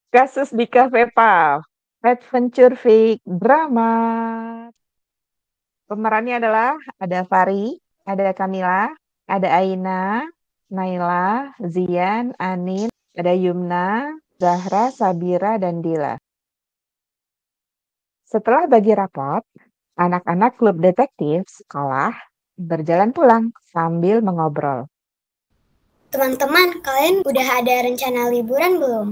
Kasus di Cafe Puff, Adventure Fake Drama. Pemerannya adalah ada Fari, ada Kamila, ada Aina, Naila, Zian, Anin, ada Yumna, Zahra, Sabira, dan Dila. Setelah bagi rapot, anak-anak klub detektif sekolah berjalan pulang sambil mengobrol. Teman-teman, kalian udah ada rencana liburan belum?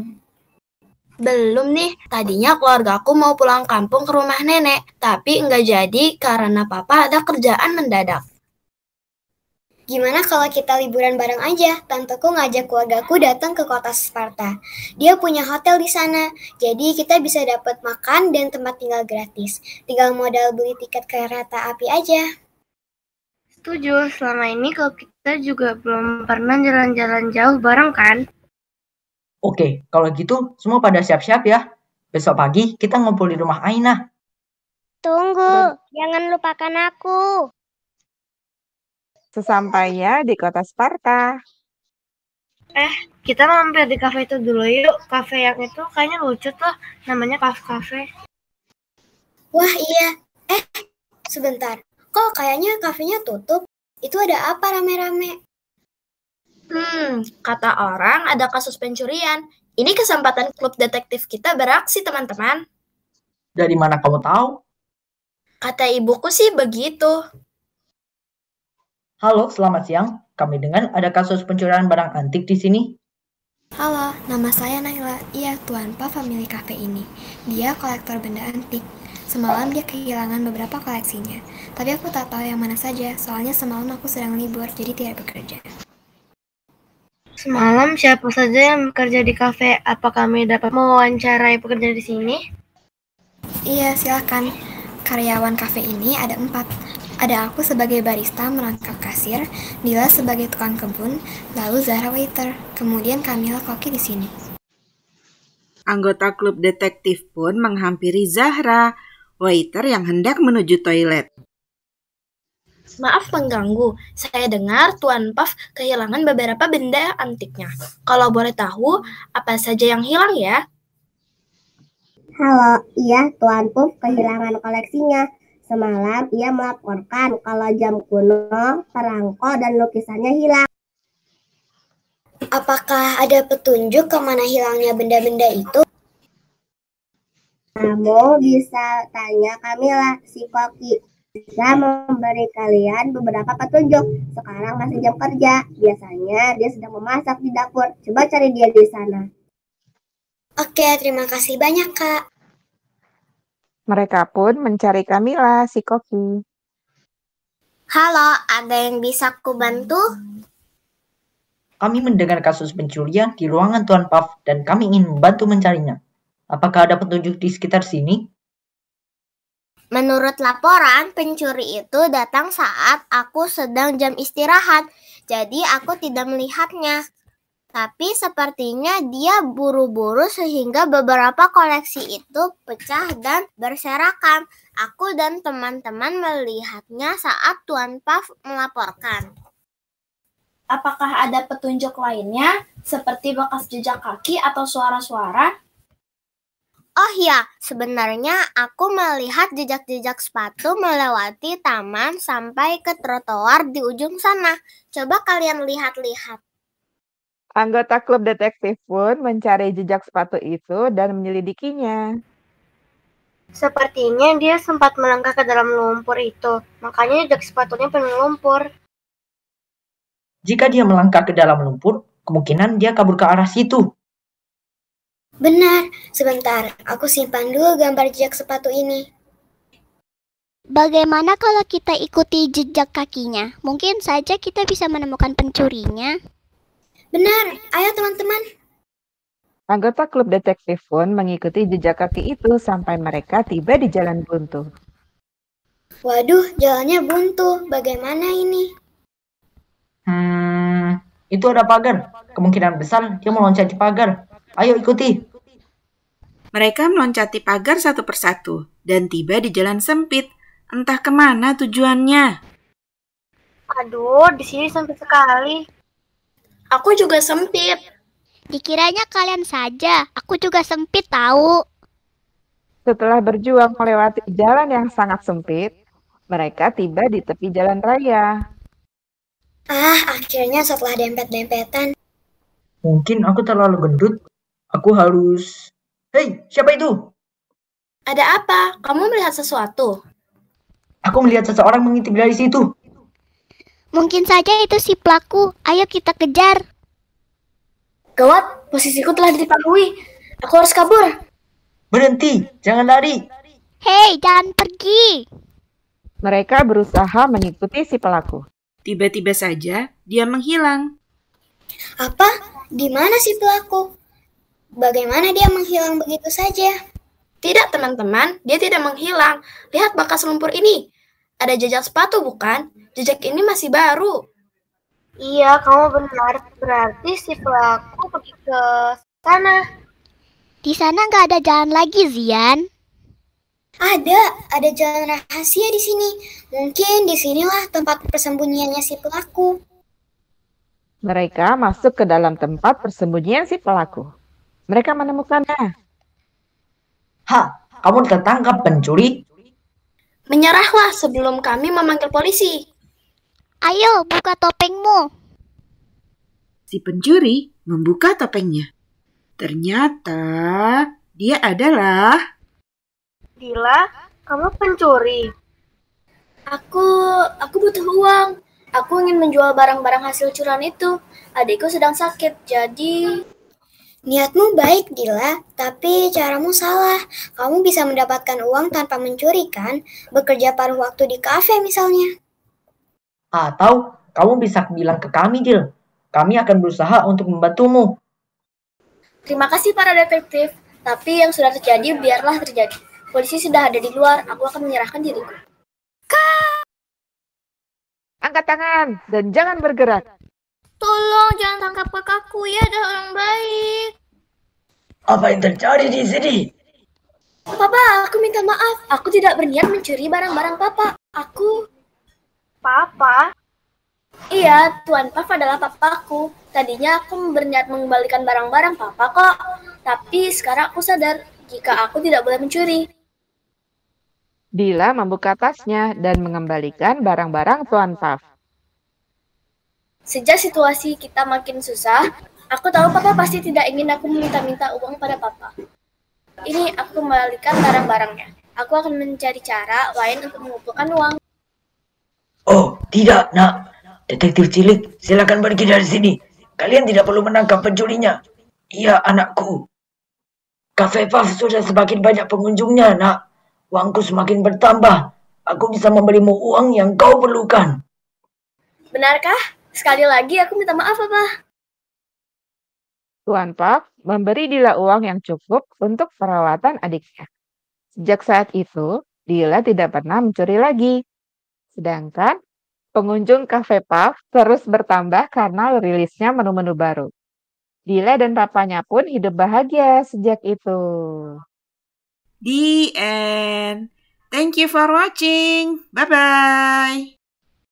Belum nih, tadinya keluarga aku mau pulang kampung ke rumah nenek, tapi nggak jadi karena papa ada kerjaan mendadak. Gimana kalau kita liburan bareng aja? Tanteku ngajak keluargaku datang ke kota Sparta. Dia punya hotel di sana, jadi kita bisa dapat makan dan tempat tinggal gratis. Tinggal modal beli tiket kereta api aja. Setuju, selama ini kalau kita juga belum pernah jalan-jalan jauh bareng kan? Oke, kalau gitu semua pada siap-siap ya. Besok pagi kita ngumpul di rumah Aina. Tunggu, jangan lupakan aku. Sesampainya di kota Sparta, Kita mampir di kafe itu dulu yuk. Kafe yang itu kayaknya lucu tuh, namanya Puff Cafe. Wah iya, sebentar. Kok kayaknya kafenya tutup? Itu ada apa rame-rame? Kata orang ada kasus pencurian. Ini kesempatan klub detektif kita beraksi, teman-teman. Dari mana kamu tahu? Kata ibuku sih begitu. Halo, selamat siang. Kami dengar ada kasus pencurian barang antik di sini. Halo, nama saya Naila. Iya, Tuan Pa pemilik kafe ini. Dia kolektor benda antik. Semalam dia kehilangan beberapa koleksinya. Tapi aku tak tahu yang mana saja, soalnya semalam aku sedang libur, jadi tidak bekerja. Semalam siapa saja yang bekerja di kafe? Apa kami dapat mewawancarai pekerja di sini? Iya, silakan. Karyawan kafe ini ada 4. Ada aku sebagai barista merangkap kasir, Dila sebagai tukang kebun, lalu Zahra waiter, kemudian Kamila koki di sini. Anggota klub detektif pun menghampiri Zahra, waiter yang hendak menuju toilet. Maaf mengganggu, saya dengar Tuan Puff kehilangan beberapa benda antiknya. Kalau boleh tahu, apa saja yang hilang ya? Halo, iya Tuan Puff kehilangan koleksinya. Semalam ia melaporkan kalau jam kuno, perangko, dan lukisannya hilang. Apakah ada petunjuk kemana hilangnya benda-benda itu? Kamu bisa tanya Kamila, si koki. Bisa memberi kalian beberapa petunjuk. Sekarang masih jam kerja. Biasanya dia sedang memasak di dapur. Coba cari dia di sana. Oke, terima kasih banyak, Kak. mereka pun mencari Kamila, si koki. Halo, ada yang bisa ku bantu? Kami mendengar kasus pencurian di ruangan Tuan Puff dan kami ingin membantu mencarinya. Apakah ada petunjuk di sekitar sini? Menurut laporan, pencuri itu datang saat aku sedang jam istirahat. Jadi aku tidak melihatnya. Tapi sepertinya dia buru-buru sehingga beberapa koleksi itu pecah dan berserakan. Aku dan teman-teman melihatnya saat Tuan Puff melaporkan. Apakah ada petunjuk lainnya, seperti bekas jejak kaki atau suara-suara? Oh ya, sebenarnya aku melihat jejak-jejak sepatu melewati taman sampai ke trotoar di ujung sana. Coba kalian lihat-lihat. Anggota klub detektif pun mencari jejak sepatu itu dan menyelidikinya. Sepertinya dia sempat melangkah ke dalam lumpur itu, makanya jejak sepatunya penuh lumpur. Jika dia melangkah ke dalam lumpur, kemungkinan dia kabur ke arah situ. Benar, sebentar. Aku simpan dulu gambar jejak sepatu ini. Bagaimana kalau kita ikuti jejak kakinya? Mungkin saja kita bisa menemukan pencurinya. Benar, ayo teman-teman. Anggota klub detektif pun mengikuti jejak kaki itu sampai mereka tiba di jalan buntu. Waduh, jalannya buntu. Bagaimana ini? Itu ada pagar. Kemungkinan besar dia meloncati pagar. Ayo ikuti. Mereka meloncati pagar satu persatu dan tiba di jalan sempit. Entah kemana tujuannya. Aduh, di sini sempit sekali. Aku juga sempit. Dikiranya kalian saja, aku juga sempit tahu. Setelah berjuang melewati jalan yang sangat sempit, mereka tiba di tepi jalan raya. Akhirnya setelah dempet-dempetan. Mungkin aku terlalu gendut. Aku harus... Hei, siapa itu? Ada apa? Kamu melihat sesuatu? Aku melihat seseorang mengintip dari situ. Mungkin saja itu si pelaku. Ayo kita kejar. Gawat, posisiku telah dipengaruhi. Aku harus kabur. Berhenti, jangan lari. Hei, jangan pergi. Mereka berusaha mengikuti si pelaku. Tiba-tiba saja dia menghilang. Apa? Di mana si pelaku? Bagaimana dia menghilang begitu saja? Tidak, teman-teman, dia tidak menghilang. Lihat bekas lumpur ini. Ada jejak sepatu, bukan? Jejak ini masih baru. Iya, kamu benar. Berarti si pelaku pergi ke sana. Di sana nggak ada jalan lagi, Zian. Ada jalan rahasia di sini. Mungkin disinilah tempat persembunyiannya si pelaku. Mereka masuk ke dalam tempat persembunyian si pelaku. Mereka menemukannya. Kamu tertangkap pencuri? Menyerahlah sebelum kami memanggil polisi. Ayo, buka topengmu. Si pencuri membuka topengnya. Ternyata dia adalah... Dila, kamu pencuri. Aku butuh uang. Aku ingin menjual barang-barang hasil curian itu. Adikku sedang sakit, jadi... Niatmu baik, Dila, tapi caramu salah. Kamu bisa mendapatkan uang tanpa mencuri, kan? Bekerja paruh waktu di kafe misalnya. Atau kamu bisa bilang ke kami, Dil. Kami akan berusaha untuk membantumu. Terima kasih para detektif. Tapi yang sudah terjadi biarlah terjadi. Polisi sudah ada di luar. Aku akan menyerahkan diriku. Angkat tangan dan jangan bergerak. Tolong jangan tangkap kakakku ya, ada orang baik. Apa yang terjadi di sini? Papa, aku minta maaf. Aku tidak berniat mencuri barang-barang Papa. Papa? Iya, Tuan Puff adalah papaku. Tadinya aku berniat mengembalikan barang-barang Papa kok. Tapi sekarang aku sadar jika aku tidak boleh mencuri. Dila membuka tasnya dan mengembalikan barang-barang Tuan Puff. Sejak situasi kita makin susah, aku tahu Papa pasti tidak ingin aku meminta-minta uang pada Papa. Ini aku kembalikan barang-barangnya. Aku akan mencari cara lain untuk mengumpulkan uang. Oh, tidak, nak. Detektif cilik, silakan pergi dari sini. Kalian tidak perlu menangkap pencurinya. Iya, anakku. Cafe Puff sudah semakin banyak pengunjungnya, nak. Uangku semakin bertambah. Aku bisa memberimu uang yang kau perlukan. Benarkah? Sekali lagi aku minta maaf, Papa. Tuan Puff memberi Dila uang yang cukup untuk perawatan adiknya. Sejak saat itu, Dila tidak pernah mencuri lagi. Sedangkan pengunjung Cafe Puff terus bertambah karena rilisnya menu-menu baru. Dila dan papanya pun hidup bahagia sejak itu. The end. Thank you for watching. Bye-bye.